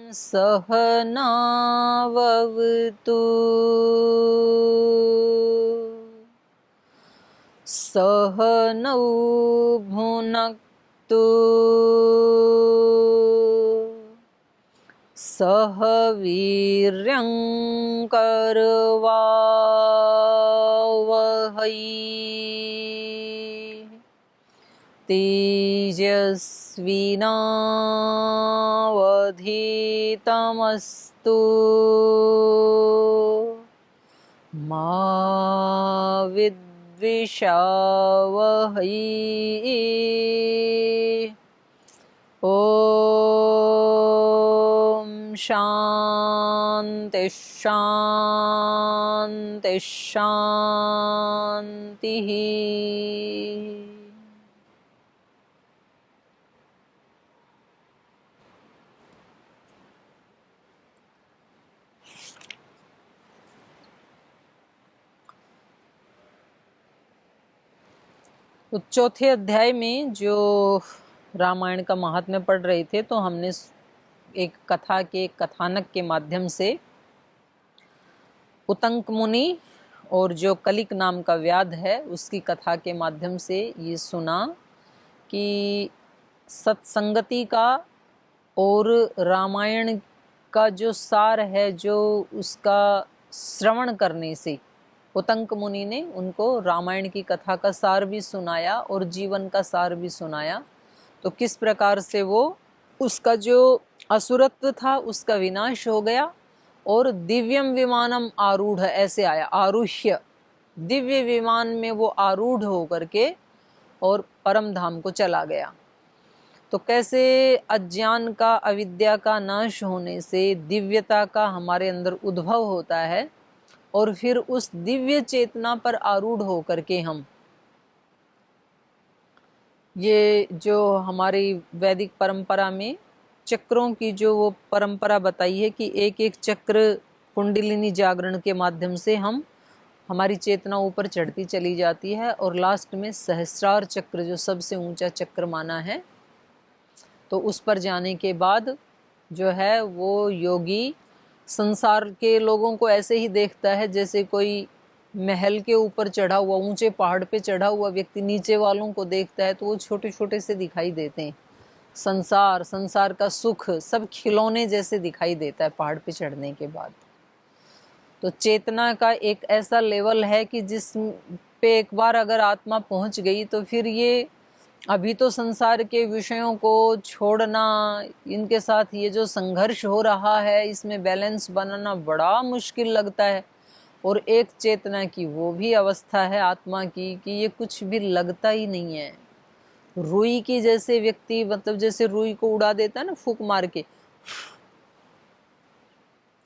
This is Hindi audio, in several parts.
सहनावतु सहनौ भुनक्तु सह वीर्यं करवावहै तेजस्विनावधीतमस्तु मा विद्विषावहै। ओम शांति शांति शांति। तो चौथे अध्याय में जो रामायण का महात्म्य पढ़ रहे थे, तो हमने एक कथा के कथानक के माध्यम से उतंक मुनि और जो कलिक नाम का व्याध है उसकी कथा के माध्यम से ये सुना कि सत्संगति का और रामायण का जो सार है, जो उसका श्रवण करने से उतंक मुनि ने उनको रामायण की कथा का सार भी सुनाया और जीवन का सार भी सुनाया। तो किस प्रकार से वो उसका जो असुरत्व था उसका विनाश हो गया और दिव्यम विमानम आरूढ़ ऐसे आया, आरुह्य दिव्य विमान में वो आरूढ़ होकर के और परम धाम को चला गया। तो कैसे अज्ञान का, अविद्या का नाश होने से दिव्यता का हमारे अंदर उद्भव होता है और फिर उस दिव्य चेतना पर आरूढ़ होकर के हम ये जो हमारी वैदिक परंपरा में चक्रों की जो वो परंपरा बताई है कि एक एक चक्र कुंडलिनी जागरण के माध्यम से हमारी चेतना ऊपर चढ़ती चली जाती है और लास्ट में सहस्रार चक्र जो सबसे ऊंचा चक्र माना है, तो उस पर जाने के बाद जो है वो योगी संसार के लोगों को ऐसे ही देखता है जैसे कोई महल के ऊपर चढ़ा हुआ, ऊंचे पहाड़ पे चढ़ा हुआ व्यक्ति नीचे वालों को देखता है तो वो छोटे छोटे से दिखाई देते हैं। संसार का सुख सब खिलौने जैसे दिखाई देता है पहाड़ पे चढ़ने के बाद। तो चेतना का एक ऐसा लेवल है कि जिस पे एक बार अगर आत्मा पहुंच गई तो फिर ये अभी तो संसार के विषयों को छोड़ना, इनके साथ ये जो संघर्ष हो रहा है इसमें बैलेंस बनाना बड़ा मुश्किल लगता है। और एक चेतना की वो भी अवस्था है आत्मा की कि ये कुछ भी लगता ही नहीं है। रुई की जैसे व्यक्ति, मतलब जैसे रुई को उड़ा देता है ना फूंक मार के,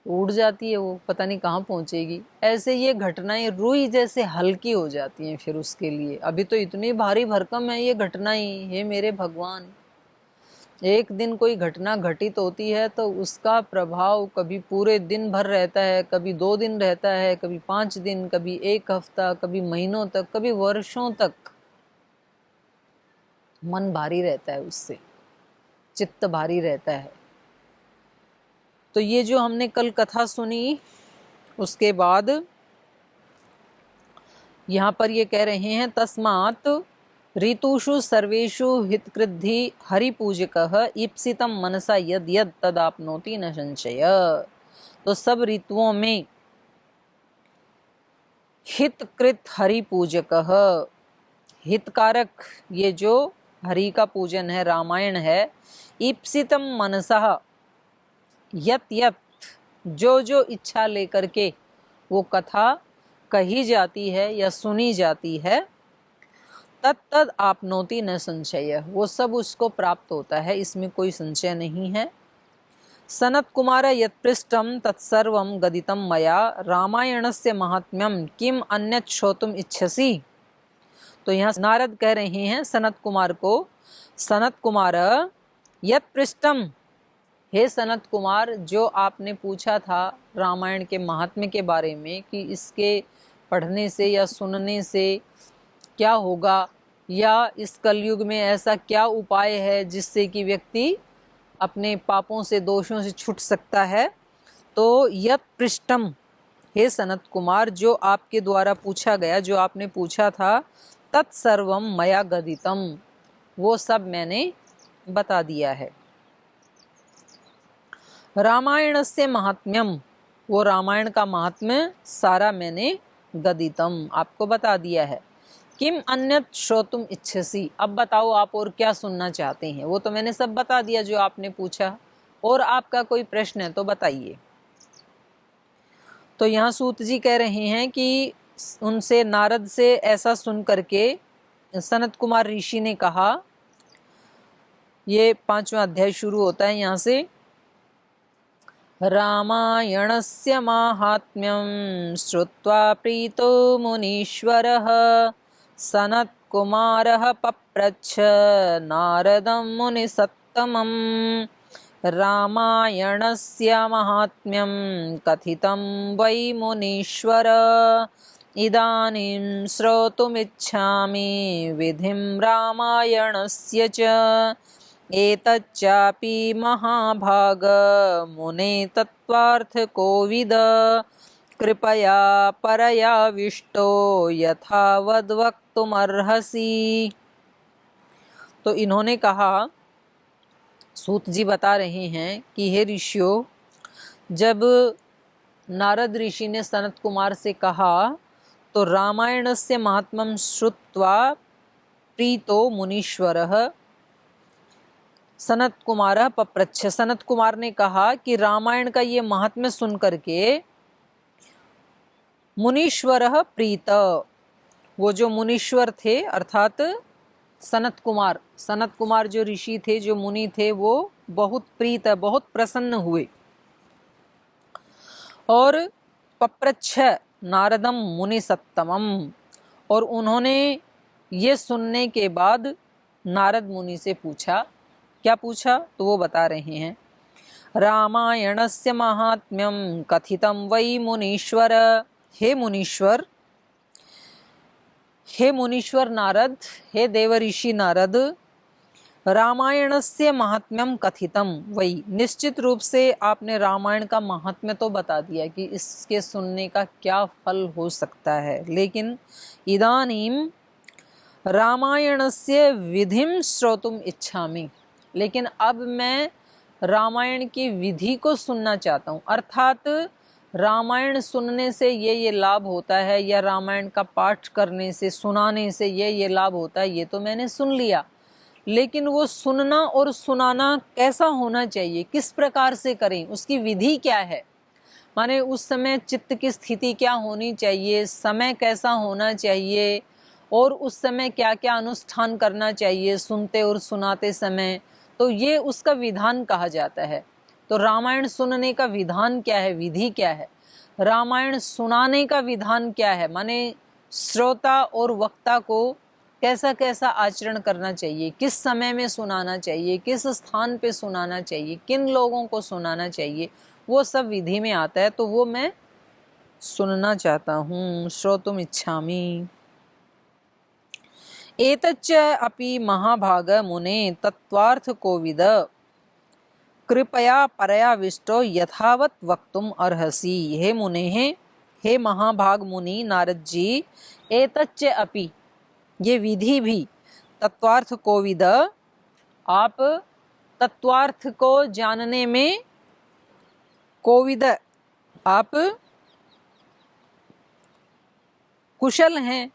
उड़ जाती है वो, पता नहीं कहाँ पहुंचेगी। ऐसे ये घटनाएं रुई जैसे हल्की हो जाती हैं फिर उसके लिए। अभी तो इतनी भारी भरकम है ये घटनाएं, हे मेरे भगवान। एक दिन कोई घटना घटित होती है तो उसका प्रभाव कभी पूरे दिन भर रहता है, कभी 2 दिन रहता है, कभी 5 दिन, कभी 1 हफ्ता, कभी महीनों तक, कभी वर्षों तक। मन भारी रहता है उससे, चित्त भारी रहता है। तो ये जो हमने कल कथा सुनी उसके बाद यहाँ पर ये कह रहे हैं तस्मात् ऋतुषु सर्वेषु हितकृद्धि हरिपूजकः ईप्सितं मनसा यद यद तदाप्नोति न संशय। तो सब ऋतुओं में हितकृत हरिपूजकः, हितकारक ये जो हरि का पूजन है, रामायण है, ईप्सितं मनसा यत यत जो जो इच्छा लेकर के वो कथा कही जाती है या सुनी जाती है, तद तद आपनोति न संशय, वो सब उसको प्राप्त होता है, इसमें कोई संशय नहीं है। सनत कुमार यत्पृष्टम तत्सर्वं गदितं मया रामायणस्य महात्म्यम किम अन्यत् श्रोतुम इच्छसि। तो यहाँ नारद कह रहे हैं सनत कुमार को, सनत कुमार यत्पृष्टम, हे सनत कुमार जो आपने पूछा था रामायण के महात्म्य के बारे में कि इसके पढ़ने से या सुनने से क्या होगा, या इस कलयुग में ऐसा क्या उपाय है जिससे कि व्यक्ति अपने पापों से, दोषों से छूट सकता है, तो यत् पृष्ठम, हे सनत कुमार, जो आपके द्वारा पूछा गया, जो आपने पूछा था, तत्सर्वम मया गदितम, वो सब मैंने बता दिया है। रामायणस्य महात्म्यम, वो रामायण का महात्म्य सारा मैंने गदितम, आपको बता दिया है। किम अन्यत् श्रोतुम इच्छसि, अब बताओ आप और क्या सुनना चाहते हैं। वो तो मैंने सब बता दिया जो आपने पूछा, और आपका कोई प्रश्न है तो बताइए। तो यहाँ सूत जी कह रहे हैं कि उनसे, नारद से ऐसा सुन करके सनत कुमार ऋषि ने कहा, ये 5वां अध्याय शुरू होता है यहाँ से, रामायणस्य माहात्म्यं श्रुत्वा प्रीतो मुनीश्वरः सनत्कुमारः पप्रच्छ नारदं मुनिसत्तमम्। रामायणस्य माहात्म्यं कथितं वै मुनीश्वर, इदानीं श्रोतुमिच्छामि विधिं रामायणस्य च। एतच्चापि महाभाग मुने तत्त्वार्थकोविद, कृपया परयाविष्टो यथावद् वक्तुमर्हसि। तो इन्होंने कहा, सूत जी बता रहे हैं कि हे ऋषियों, जब नारद ऋषि ने सनत कुमार से कहा तो रामायणस्य महात्म्यं श्रुत्वा प्रीतो मुनीश्वरः सनत कुमार पप्रच्छ, सनत कुमार ने कहा कि रामायण का ये महात्म्य सुन करके मुनीश्वर प्रीत, वो जो मुनीश्वर थे अर्थात सनत कुमार जो ऋषि थे, जो मुनि थे, वो बहुत प्रीत, बहुत प्रसन्न हुए। और पप्रच्छ नारदम मुनि सत्तमम, और उन्होंने ये सुनने के बाद नारद मुनि से पूछा। क्या पूछा तो वो बता रहे हैं, रामायणस्य महात्म्यं कथितं वै मुनीश्वर, हे मुनीश्वर, हे मुनीश्वर नारद, हे देवऋषि नारद, रामायणस्य महात्म्यम कथितम वही, निश्चित रूप से आपने रामायण का महात्म्य तो बता दिया कि इसके सुनने का क्या फल हो सकता है, लेकिन इदानीम रामायणस्य विधिम श्रोतुम इच्छामि, लेकिन अब मैं रामायण की विधि को सुनना चाहता हूँ। अर्थात रामायण सुनने से ये लाभ होता है, या रामायण का पाठ करने से, सुनाने से ये लाभ होता है, ये तो मैंने सुन लिया, लेकिन वो सुनना और सुनाना कैसा होना चाहिए, किस प्रकार से करें, उसकी विधि क्या है, माने उस समय चित्त की स्थिति क्या होनी चाहिए, समय कैसा होना चाहिए, और उस समय क्या क्या अनुष्ठान करना चाहिए सुनते और सुनाते समय, तो ये उसका विधान कहा जाता है। तो रामायण सुनने का विधान क्या है, विधि क्या है, रामायण सुनाने का विधान क्या है, माने श्रोता और वक्ता को कैसा कैसा आचरण करना चाहिए, किस समय में सुनाना चाहिए, किस स्थान पे सुनाना चाहिए, किन लोगों को सुनाना चाहिए, वो सब विधि में आता है। तो वो मैं सुनना चाहता हूँ, श्रोतुम इच्छामि। एतच्च अपि महाभाग मुने तत्त्वार्थ कोविद, कृपया परयाविष्टो यथावत वक्तुम अर्हसि। हे मुने, हे महाभाग मुनि नारद जी, एतच्च अपि, ये विधि भी, तत्वार्थ कोविद, आप तत्वार्थ को जानने में, कोविद आप कुशल हैं,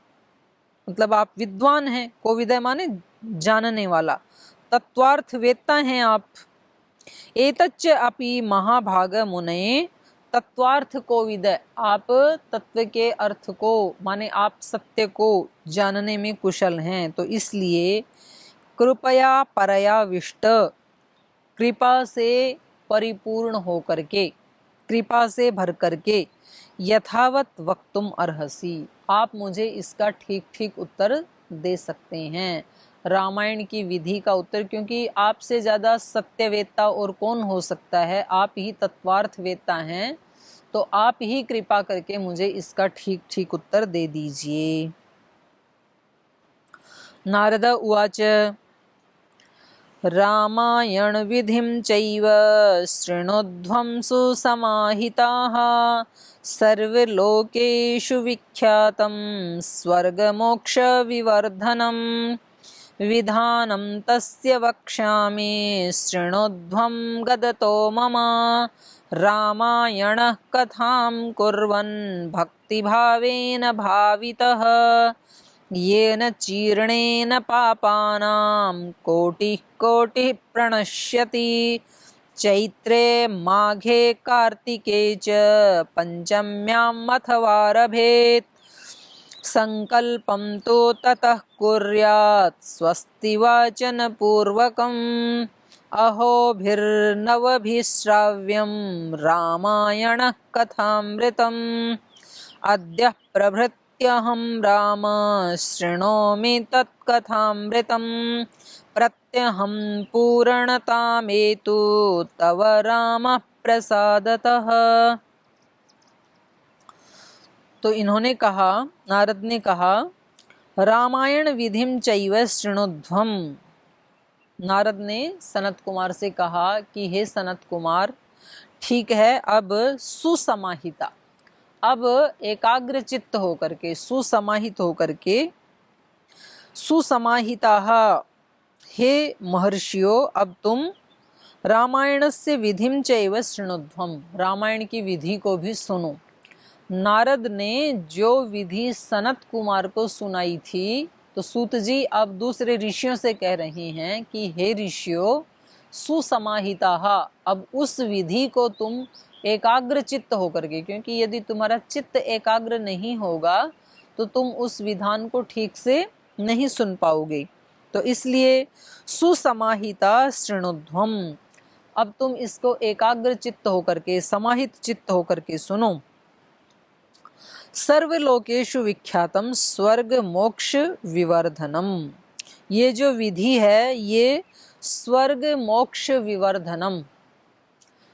मतलब आप विद्वान हैं, कोविद माने जानने वाला, तत्वार्थ वेत्ता हैं आप। एतच्च अपि महाभाग मुने तत्वार्थ कोविद, आप तत्व के अर्थ को, माने आप सत्य को जानने में कुशल हैं, तो इसलिए कृपया परयाविष्ट, कृपा से परिपूर्ण होकर के, कृपा से भर करके, यथावत वक्तुम अर्हसि, आप मुझे इसका ठीक ठीक उत्तर दे सकते हैं, रामायण की विधि का उत्तर, क्योंकि आपसे ज़्यादा सत्यवेत्ता और कौन हो सकता है, आप ही तत्वार्थ वेत्ता हैं, तो आप ही कृपा करके मुझे इसका ठीक ठीक उत्तर दे दीजिए। नारद उवाच रामायण विधिं चैव शृणुध्वं सुसमाहिताः सर्वलोकेषु विख्यातं स्वर्गमोक्षविवर्धनं विधानं तस्य वक्ष्यामि शृणुध्वं गदतो मम रामायणः कथां कुर्वन् भक्तिभावेन भावितः येन चीर्णेन पापानां कोटिः कोटिः प्रणश्यति चैत्रे माघे कार्तिके च पंचम्याम् अथवारभेत् संकल्पं तु ततः कुर्यात् स्वस्ति वाचनपूर्वकम् अहोभिर्नवभिश्राव्यं रामायणः कथामृतम् अद्य प्रभृत्यहं राम शृणोमि तत्कथामृतम् प्रत्यहं पूर्णतामेतु तव राम प्रसादतः। तो इन्होंने कहा, नारद ने कहा, रामायण विधिम चैव शृणुध्वम। नारद ने सनत कुमार से कहा कि हे सनत कुमार, ठीक है, अब सुसमाहिता, अब एकाग्र चित्त होकर के, सुसमाहित होकर के, सुसमाहिताः, हे महर्षियों, अब तुम रामायण से विधिम चैव शृणुध्वम, रामायण की विधि को भी सुनो। नारद ने जो विधि सनत कुमार को सुनाई थी, तो सूत जी अब दूसरे ऋषियों से कह रहे हैं कि हे ऋषियों, सुसमाहिताः, अब उस विधि को तुम एकाग्र चित्त होकर के, क्योंकि यदि तुम्हारा चित्त एकाग्र नहीं होगा तो तुम उस विधान को ठीक से नहीं सुन पाओगे। तो इसलिए सुसमाहिता शृणुध्वम, अब तुम इसको एकाग्र चित्त होकर के, समाहित चित्त होकर के सुनो। सर्वलोकेषु विख्यातम स्वर्ग मोक्ष विवर्धनम, ये जो विधि है ये स्वर्ग मोक्ष विवर्धनम,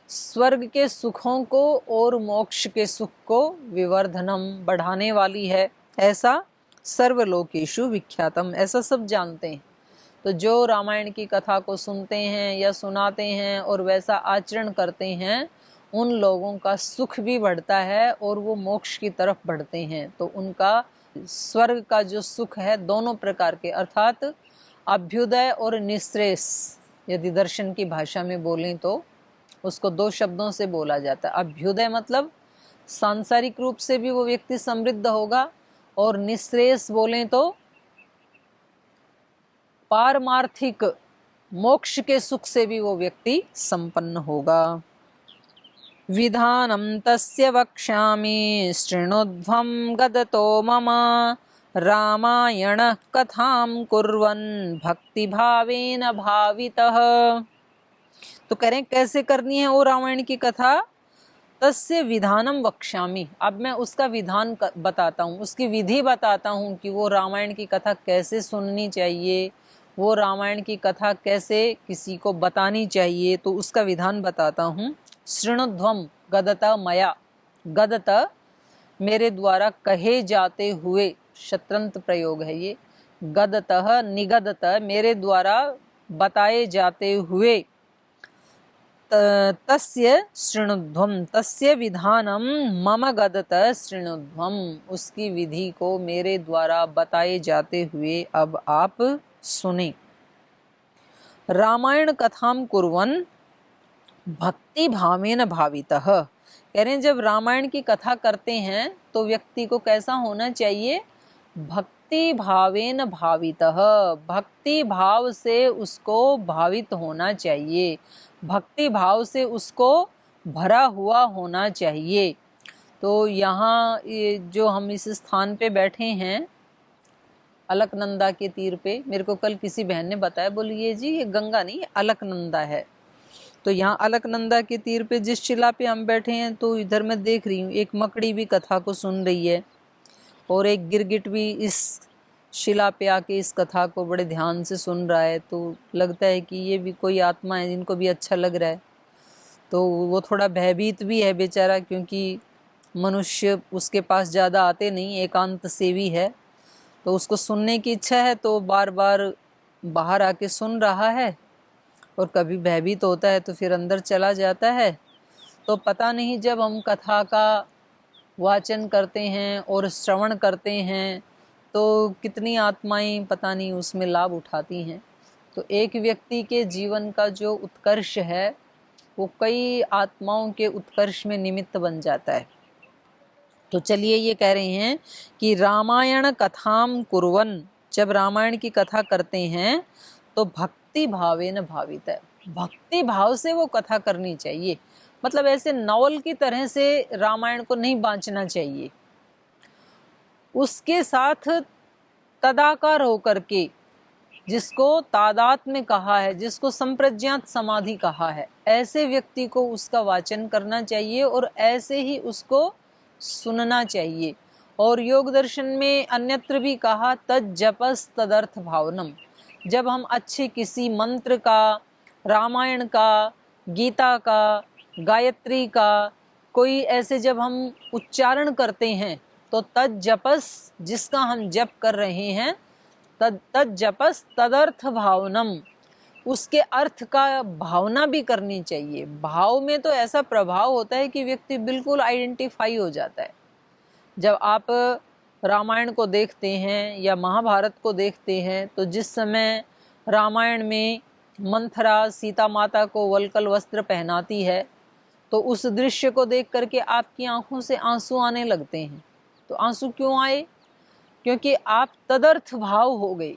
स्वर्ग के सुखों को और मोक्ष के सुख को विवर्धनम, बढ़ाने वाली है, ऐसा सर्वलोकेषु विख्यातम, ऐसा सब जानते हैं। तो जो रामायण की कथा को सुनते हैं या सुनाते हैं और वैसा आचरण करते हैं, उन लोगों का सुख भी बढ़ता है और वो मोक्ष की तरफ बढ़ते हैं। तो उनका स्वर्ग का जो सुख है, दोनों प्रकार के, अर्थात अभ्युदय और निःश्रेयस, यदि दर्शन की भाषा में बोलें तो उसको दो शब्दों से बोला जाता है। अभ्युदय मतलब सांसारिक रूप से भी वो व्यक्ति समृद्ध होगा, और निःश्रेयस बोलें तो पारमार्थिक मोक्ष के सुख से भी वो व्यक्ति संपन्न होगा। विधानं तस्य वक्ष्यामि शृणुध्वं गदतो मम रामायणः कथां कुर्वन् भक्तिभावेन भावितः। तो कह रहे हैं कैसे करनी है वो रामायण की कथा। तस्य विधानम वक्ष्यामि, अब मैं उसका विधान बताता हूँ, उसकी विधि बताता हूँ कि वो रामायण की कथा कैसे सुननी चाहिए, वो रामायण की कथा कैसे किसी को बतानी चाहिए, तो उसका विधान बताता हूँ। शृणुध्वम गदत मया, गदत मेरे द्वारा कहे जाते हुए, शत्रंत प्रयोग है ये, गदतः निगदत मेरे द्वारा बताए जाते हुए, तस्य शृणुध्वम, तस्य विधानम मम गदत शृणुध्वम, उसकी विधि को मेरे द्वारा बताए जाते हुए अब आप सुने। रामायण कथाम कुर्वन् भक्ति भावेन भावितः, कह रहे हैं जब रामायण की कथा करते हैं तो व्यक्ति को कैसा होना चाहिए, भक्ति भावेन भावितः, भक्ति भाव से उसको भावित होना चाहिए, भक्ति भाव से उसको भरा हुआ होना चाहिए। तो यहाँ ये जो हम इस स्थान पे बैठे हैं, अलकनंदा के तीर पे, मेरे को कल किसी बहन ने बताया, बोलिए जी ये गंगा नहीं अलकनंदा है। तो यहाँ अलकनंदा के तीर पे जिस शिला पे हम बैठे हैं, तो इधर मैं देख रही हूँ एक मकड़ी भी कथा को सुन रही है, और एक गिरगिट भी इस शिला पे आके इस कथा को बड़े ध्यान से सुन रहा है। तो लगता है कि ये भी कोई आत्मा है जिनको भी अच्छा लग रहा है। तो वो थोड़ा भयभीत भी है बेचारा, क्योंकि मनुष्य उसके पास ज़्यादा आते नहीं, एकांत सेवी है, तो उसको सुनने की इच्छा है, तो बार बार बाहर आके सुन रहा है। और कभी भयभीत होता है तो फिर अंदर चला जाता है। तो पता नहीं जब हम कथा का वाचन करते हैं और श्रवण करते हैं तो कितनी आत्माएं पता नहीं उसमें लाभ उठाती हैं। तो एक व्यक्ति के जीवन का जो उत्कर्ष है वो कई आत्माओं के उत्कर्ष में निमित्त बन जाता है। तो चलिए ये कह रहे हैं कि रामायण कथाम कुर्वन, जब रामायण की कथा करते हैं तो भक्ति भावेन भावित है, भक्ति भाव से वो कथा करनी चाहिए। मतलब ऐसे नॉवल की तरह से रामायण को नहीं बांचना चाहिए, उसके साथ तदाकार होकर के, जिसको तादात में कहा है, जिसको संप्रज्ञात समाधि कहा है, ऐसे व्यक्ति को उसका वाचन करना चाहिए और ऐसे ही उसको सुनना चाहिए। और योग दर्शन में अन्यत्र भी कहा तज्जपस तदर्थ भावनम, जब हम अच्छे किसी मंत्र का, रामायण का, गीता का, गायत्री का कोई ऐसे जब हम उच्चारण करते हैं तो तज्जपस, जिसका हम जप कर रहे हैं, तज्जपस तदर्थ भावनम, उसके अर्थ का भावना भी करनी चाहिए। भाव में तो ऐसा प्रभाव होता है कि व्यक्ति बिल्कुल आइडेंटिफाई हो जाता है। जब आप रामायण को देखते हैं या महाभारत को देखते हैं तो जिस समय रामायण में मंथरा सीता माता को वल्कल वस्त्र पहनाती है तो उस दृश्य को देख करके आपकी आंखों से आंसू आने लगते हैं। तो आंसू क्यों आए? क्योंकि आप तदर्थ भाव हो गए,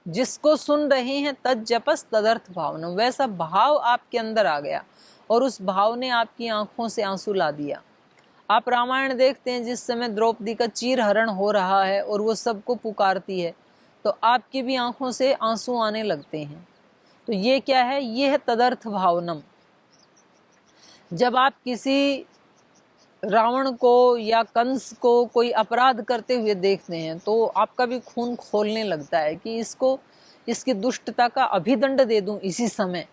जिसको सुन रहे हैं तज्जपस तदर्थ भावना, वैसा भाव आपके अंदर आ गया और उस भाव ने आपकी आंखों से आंसू ला दिया। आप रामायण देखते हैं जिस समय द्रौपदी का चीरहरण हो रहा है और वो सबको पुकारती है तो आपकी भी आंखों से आंसू आने लगते हैं। तो ये क्या है? ये है तदर्थ भावनम। जब आप किसी रावण को या कंस को कोई अपराध करते हुए देखते हैं तो आपका भी खून खौलने लगता है कि इसको, इसकी दुष्टता का अभिदंड दे दूं इसी समय।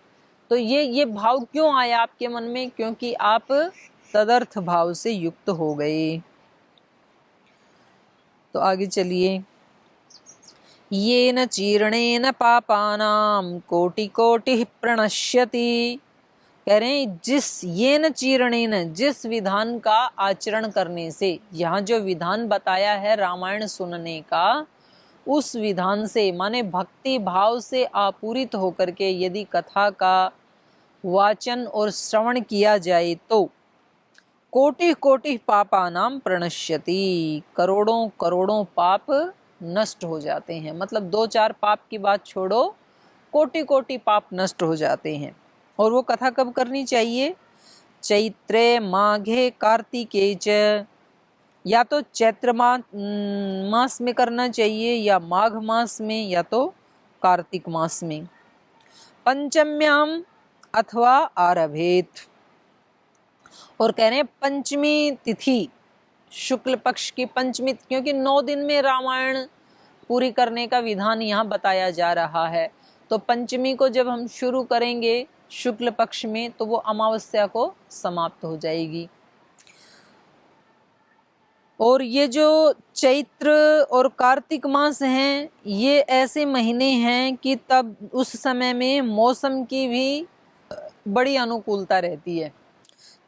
तो ये भाव क्यों आया आपके मन में? क्योंकि आप तदर्थ भाव से युक्त हो गए। तो आगे चलिए, येन चीर्णेन पापानां कोटि कोटि प्रणश्यति, कह रहे हैं जिस येन चीर्णेन, जिस विधान का आचरण करने से, यहाँ जो विधान बताया है रामायण सुनने का, उस विधान से माने भक्ति भाव से आपूरित होकर के यदि कथा का वाचन और श्रवण किया जाए तो कोटि कोटि पापानां प्रणश्यति, करोड़ों करोड़ों पाप नष्ट हो जाते हैं। मतलब 2-4 पाप की बात छोड़ो, कोटि कोटि पाप नष्ट हो जाते हैं। और वो कथा कब करनी चाहिए? चैत्रे माघे कार्तिके च, या तो चैत्र मास में करना चाहिए या माघ मास में या तो कार्तिक मास में। पंचम्याम अथवा आरभेत, और कह रहे हैं पंचमी तिथि, शुक्ल पक्ष की पंचमी, क्योंकि 9 दिन में रामायण पूरी करने का विधान यहाँ बताया जा रहा है। तो पंचमी को जब हम शुरू करेंगे शुक्ल पक्ष में तो वो अमावस्या को समाप्त हो जाएगी। और ये जो चैत्र और कार्तिक मास हैं ये ऐसे महीने हैं कि तब उस समय में मौसम की भी बड़ी अनुकूलता रहती है।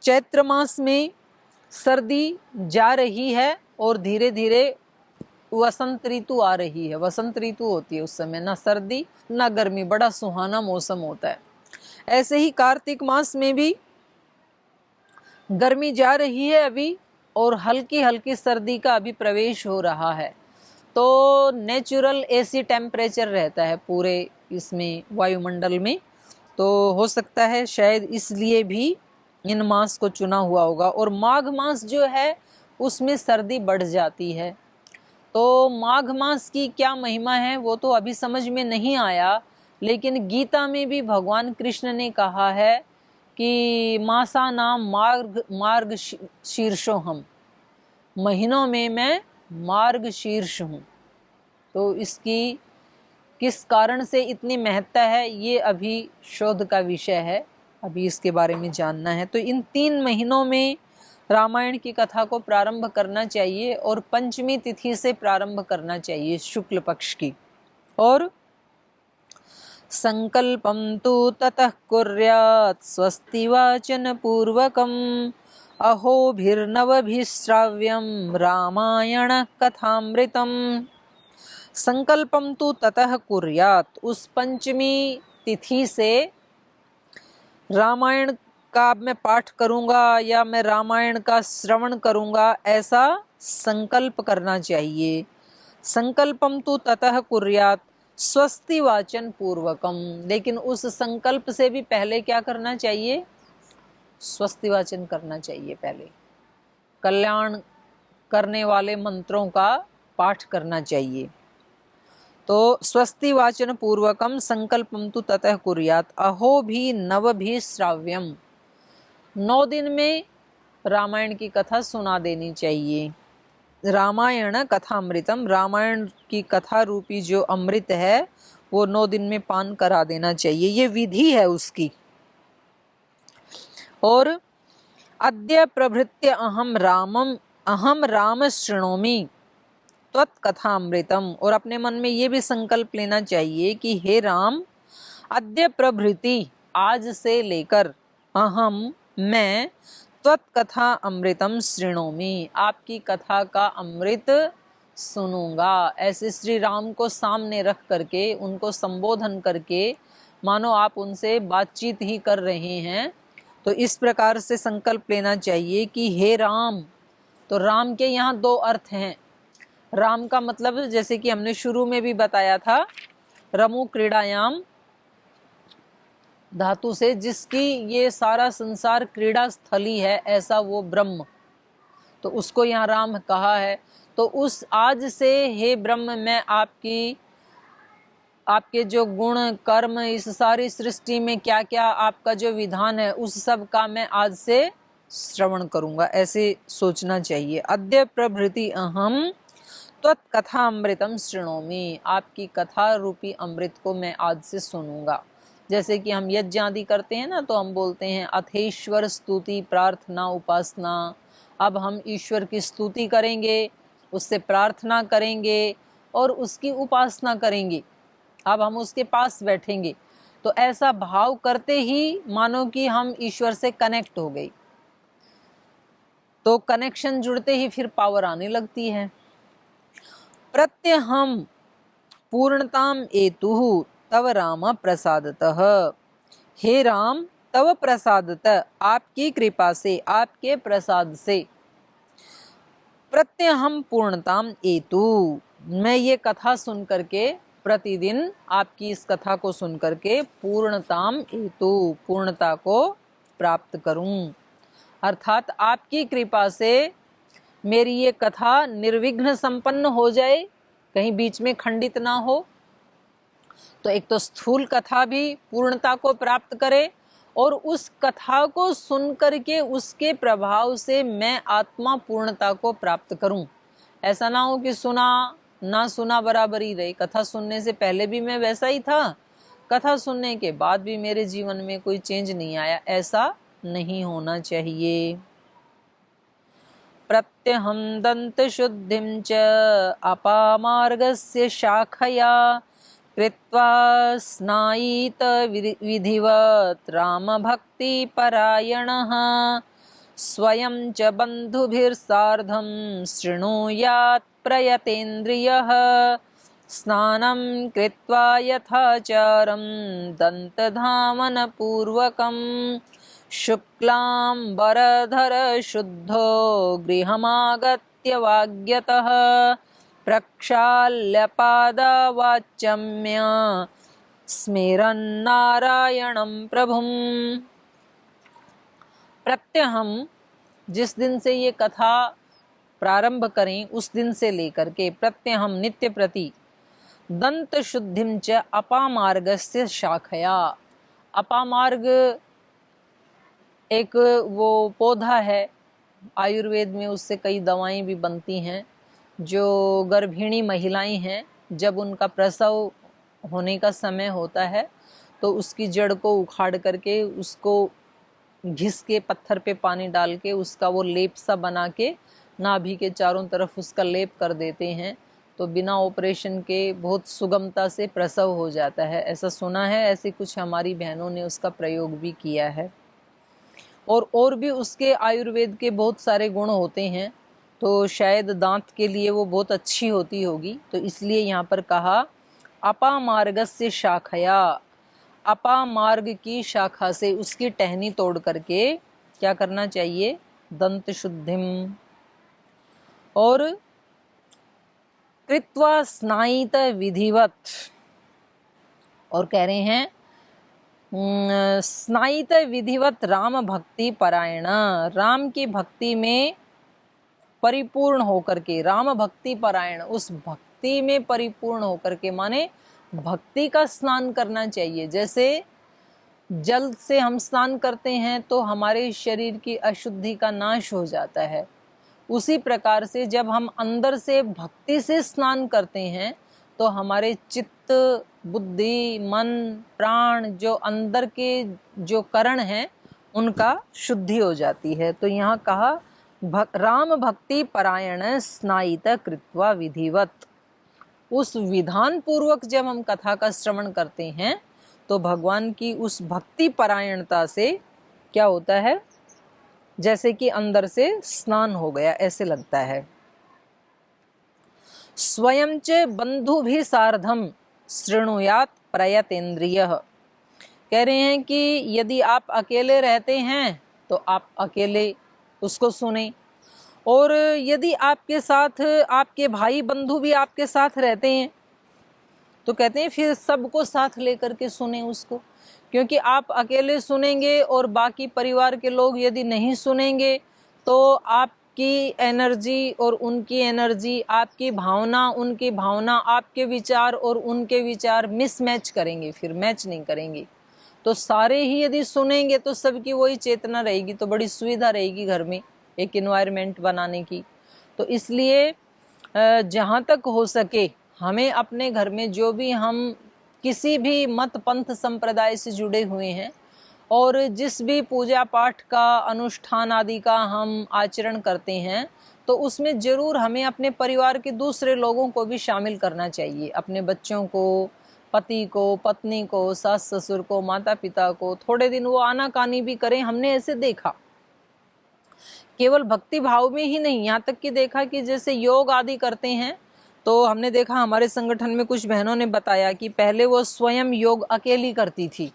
चैत्र मास में सर्दी जा रही है और धीरे धीरे वसंत ऋतु आ रही है। वसंत ऋतु होती है उस समय, ना सर्दी ना गर्मी, बड़ा सुहाना मौसम होता है। ऐसे ही कार्तिक मास में भी गर्मी जा रही है अभी और हल्की हल्की सर्दी का अभी प्रवेश हो रहा है। तो नेचुरल एसी टेम्परेचर रहता है पूरे इसमें वायुमंडल में। तो हो सकता है शायद इसलिए भी इन मास को चुना हुआ होगा। और माघ मास जो है उसमें सर्दी बढ़ जाती है। तो माघ मास की क्या महिमा है वो तो अभी समझ में नहीं आया, लेकिन गीता में भी भगवान कृष्ण ने कहा है कि मासा नाम मार्ग शीर्षो हम, महीनों में मैं मार्ग शीर्ष हूँ। तो इसकी किस कारण से इतनी महत्ता है ये अभी शोध का विषय है, अभी इसके बारे में जानना है। तो इन 3 महीनों में रामायण की कथा को प्रारंभ करना चाहिए और पंचमी तिथि से प्रारंभ करना चाहिए शुक्ल पक्ष की। और संकल्पं तु ततः कुर्यात् स्वस्ति वाचन पूर्वकम् अहोभिर्नवभिश्राव्यं रामायण कथामृतम्। संकल्पम तु ततः कुर्यात्, उस पंचमी तिथि से रामायण का मैं पाठ करूंगा या मैं रामायण का श्रवण करूंगा, ऐसा संकल्प करना चाहिए। संकल्पम तु ततः कुर्यात् स्वस्ति वाचन पूर्वकम, लेकिन उस संकल्प से भी पहले क्या करना चाहिए? स्वस्ति वाचन करना चाहिए। पहले कल्याण करने वाले मंत्रों का पाठ करना चाहिए। तो स्वस्ति वाचन पूर्वकम संकल्पम तु ततः कुर्यात् अहो भी नव भी श्राव्यम, 9 दिन में रामायण की कथा सुना देनी चाहिए। रामायण कथामृतम, रामायण की कथा रूपी जो अमृत है वो 9 दिन में पान करा देना चाहिए, ये विधि है उसकी। और अद्य प्रभृत्य अहम राम शृणोमि त्वत्कथामृतम, और अपने मन में ये भी संकल्प लेना चाहिए कि हे राम, अद्य प्रभृति, आज से लेकर, मैं त्वत्कथा अमृतम शृणोमि, आपकी कथा का अमृत सुनूंगा। ऐसे श्री राम को सामने रख करके, उनको संबोधन करके, मानो आप उनसे बातचीत ही कर रहे हैं। तो इस प्रकार से संकल्प लेना चाहिए कि हे राम। तो राम के यहाँ 2 अर्थ हैं। राम का मतलब, जैसे कि हमने शुरू में भी बताया था, रमु क्रीड़ायाम धातु से, जिसकी ये सारा संसार क्रीड़ा स्थली है, ऐसा वो ब्रह्म, तो उसको यहाँ राम कहा है। तो उस आज से हे ब्रह्म, मैं आपके जो गुण कर्म, इस सारी सृष्टि में क्या क्या आपका जो विधान है, उस सब का मैं आज से श्रवण करूंगा, ऐसे सोचना चाहिए। अद्य प्रभृति अहम त्वत्कथा अमृतम शृणोमि, आपकी कथा रूपी अमृत को मैं आज से सुनूंगा। जैसे कि हम यज्ञ आदि करते हैं ना, तो हम बोलते हैं अथेश्वर स्तुति प्रार्थना उपासना। अब हम ईश्वर की स्तुति करेंगे, उससे प्रार्थना करेंगे और उसकी उपासना करेंगे। अब हम उसके पास बैठेंगे, तो ऐसा भाव करते ही मानो कि हम ईश्वर से कनेक्ट हो गए। तो कनेक्शन जुड़ते ही फिर पावर आने लगती है। प्रत्यहम पूर्णताम एतुः तव राम प्रसादतः, हे राम, तव प्रसादतः, आपकी कृपा से, आपके प्रसाद से, प्रत्यहम पूर्णताम एतु, मैं ये कथा सुन करके, प्रतिदिन आपकी इस कथा को सुन करके, पूर्णताम एतु, पूर्णता को प्राप्त करूं। अर्थात आपकी कृपा से मेरी ये कथा निर्विघ्न संपन्न हो जाए, कहीं बीच में खंडित ना हो। तो एक तो स्थूल कथा भी पूर्णता को प्राप्त करे, और उस कथा को सुन करके उसके प्रभाव से मैं आत्मा पूर्णता को प्राप्त करूं। ऐसा ना हो कि सुना ना सुना बराबर ही रहे। कथा सुनने से पहले भी मैं वैसा ही था, कथा सुनने के बाद भी मेरे जीवन में कोई चेंज नहीं आया, ऐसा नहीं होना चाहिए। प्रत्यहं दंत शुद्धिं च अपामार्गस्य शाखया कृत्वा स्नायीत विधिवत् रामभक्तिपरायणः स्वयं च बन्धुभिर्सार्धं शृणुयात् प्रयतेन्द्रियः स्नानं कृत्वा यथाचारं दन्तधावनपूर्वकम् शुक्लांबरधर शुद्धो गृहमागत्य वाग्यतः प्रक्षाल्य पादवाच्यम्य स्मेरन्नारायणं प्रभुं। प्रत्यहम, जिस दिन से ये कथा प्रारंभ करें उस दिन से लेकर के, प्रत्यहम नित्य प्रति, दंत शुद्धिं च अपामार्गस्य शाखया, अपामार्ग एक वो पौधा है, आयुर्वेद में उससे कई दवाएं भी बनती हैं। जो गर्भिणी महिलाएं हैं, जब उनका प्रसव होने का समय होता है तो उसकी जड़ को उखाड़ करके, उसको घिस के, पत्थर पे पानी डाल के, उसका वो लेप सा बना के नाभि के चारों तरफ उसका लेप कर देते हैं। तो बिना ऑपरेशन के बहुत सुगमता से प्रसव हो जाता है, ऐसा सुना है। ऐसे कुछ हमारी बहनों ने उसका प्रयोग भी किया है। और भी उसके आयुर्वेद के बहुत सारे गुण होते हैं, तो शायद दांत के लिए वो बहुत अच्छी होती होगी, तो इसलिए यहाँ पर कहा अपामार्गस्य शाखया, अपामार्ग की शाखा से उसकी टहनी तोड़ करके क्या करना चाहिए, दंत शुद्धिम, और कृत्वा स्नायित विधिवत, और कह रहे हैं स्नायित विधिवत राम भक्ति परायण, राम की भक्ति में परिपूर्ण होकर के, राम भक्ति परायण, उस भक्ति में परिपूर्ण होकर के, माने भक्ति का स्नान करना चाहिए। जैसे जल से हम स्नान करते हैं तो हमारे शरीर की अशुद्धि का नाश हो जाता है, उसी प्रकार से जब हम अंदर से भक्ति से स्नान करते हैं तो हमारे चित्त, बुद्धि, मन, प्राण, जो अंदर के जो करण हैं उनका शुद्धि हो जाती है। तो यहाँ कहा राम भक्ति परायण स्नायित कृत्वा विधिवत, उस विधान पूर्वक जब हम कथा का श्रवण करते हैं तो भगवान की उस भक्ति परायणता से क्या होता है, जैसे कि अंदर से स्नान हो गया ऐसे लगता है। स्वयं च बंधु भी सार्धम शृणुयात प्रयतेन्द्रियः, कह रहे हैं कि यदि आप अकेले रहते हैं तो आप अकेले उसको सुने, और यदि आपके साथ आपके भाई बंधु भी आपके साथ रहते हैं तो कहते हैं फिर सबको साथ लेकर के सुने उसको, क्योंकि आप अकेले सुनेंगे और बाकी परिवार के लोग यदि नहीं सुनेंगे तो आपकी एनर्जी और उनकी एनर्जी, आपकी भावना उनकी भावना, आपके विचार और उनके विचार मिसमैच करेंगे, फिर मैच नहीं करेंगे। तो सारे ही यदि सुनेंगे तो सबकी वही चेतना रहेगी, तो बड़ी सुविधा रहेगी घर में एक इन्वायरमेंट बनाने की। तो इसलिए जहाँ तक हो सके हमें अपने घर में जो भी हम किसी भी मत पंथ संप्रदाय से जुड़े हुए हैं और जिस भी पूजा पाठ का अनुष्ठान आदि का हम आचरण करते हैं तो उसमें ज़रूर हमें अपने परिवार के दूसरे लोगों को भी शामिल करना चाहिए, अपने बच्चों को, पति को, पत्नी को, सास ससुर को, माता पिता को, थोड़े दिन वो आनाकानी भी करें। हमने ऐसे देखा, केवल भक्ति भाव में ही नहीं, यहाँ तक कि देखा कि जैसे योग आदि करते हैं तो हमने देखा हमारे संगठन में कुछ बहनों ने बताया कि पहले वो स्वयं योग अकेली करती थी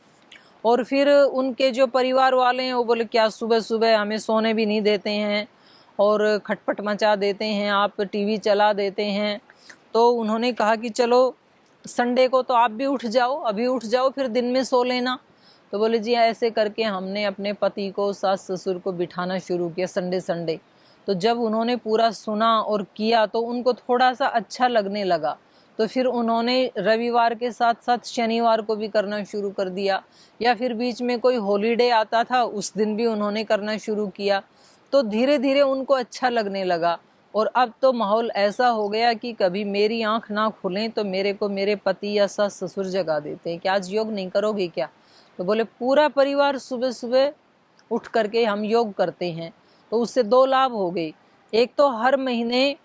और फिर उनके जो परिवार वाले हैं वो बोले क्या सुबह सुबह हमें सोने भी नहीं देते हैं और खटपट मचा देते हैं, आप टीवी चला देते हैं। तो उन्होंने कहा कि चलो संडे को तो आप भी उठ जाओ, अभी उठ जाओ, फिर दिन में सो लेना। तो बोले जी ऐसे करके हमने अपने पति को, सास ससुर को बिठाना शुरू किया संडे संडे। तो जब उन्होंने पूरा सुना और किया तो उनको थोड़ा सा अच्छा लगने लगा, तो फिर उन्होंने रविवार के साथ साथ शनिवार को भी करना शुरू कर दिया, या फिर बीच में कोई हॉलीडे आता था उस दिन भी उन्होंने करना शुरू किया। तो धीरे धीरे उनको अच्छा लगने लगा और अब तो माहौल ऐसा हो गया कि कभी मेरी आंख ना खुलें तो मेरे को मेरे पति या सास ससुर जगा देते हैं कि आज योग नहीं करोगे क्या। तो बोले पूरा परिवार सुबह सुबह उठ करके हम योग करते हैं। तो उससे दो लाभ हो गए, एक तो हर महीने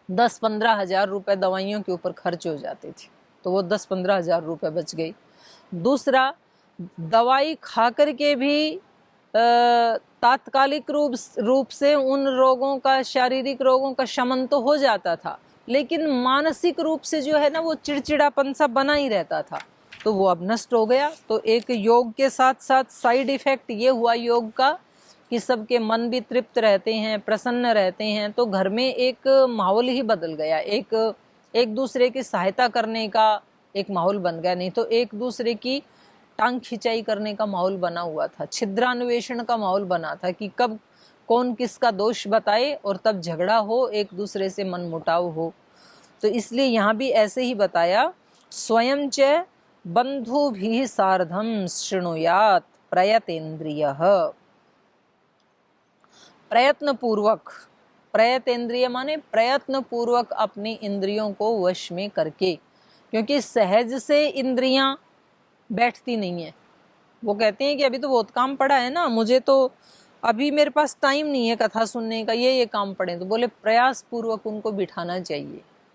10-15 हज़ार रुपये दवाइयों के ऊपर खर्च हो जाते थे, तो वो 10-15 हज़ार रुपये बच गई। दूसरा, दवाई खा कर के भी तात्कालिक रूप से उन रोगों का, शारीरिक रोगों का शमन तो हो जाता था, लेकिन मानसिक रूप से जो है ना वो चिड़चिड़ापन सा बना ही रहता था, तो वो अब नष्ट हो गया। तो एक योग के साथ साथ साइड इफेक्ट ये हुआ योग का कि सबके मन भी तृप्त रहते हैं, प्रसन्न रहते हैं, तो घर में एक माहौल ही बदल गया, एक दूसरे की सहायता करने का एक माहौल बन गया। नहीं तो एक दूसरे की टांग खिंचाई करने का माहौल बना हुआ था, छिद्रान्वेषण का माहौल बना था कि कब कौन किसका दोष बताए और तब झगड़ा हो, एक दूसरे से मन मुटाव हो। तो इसलिए यहाँ भी ऐसे ही बताया, स्वयं च बंधु भी सार्धम शृणुयात प्रयतेन्द्रियः, प्रयत्न पूर्वक, प्रयतेन्द्रिय माने प्रयत्न पूर्वक अपनी इंद्रियों को वश में करके, क्योंकि सहज से इंद्रियां बैठती नहीं है। वो कहते हैं कि अभी तो बहुत काम पड़ा है ना, मुझे तो अभी मेरे पास टाइम नहीं है कथा सुनने का, ये काम पड़े। तो बोले प्रयास पूर्वक उनको बिठाना चाहिए,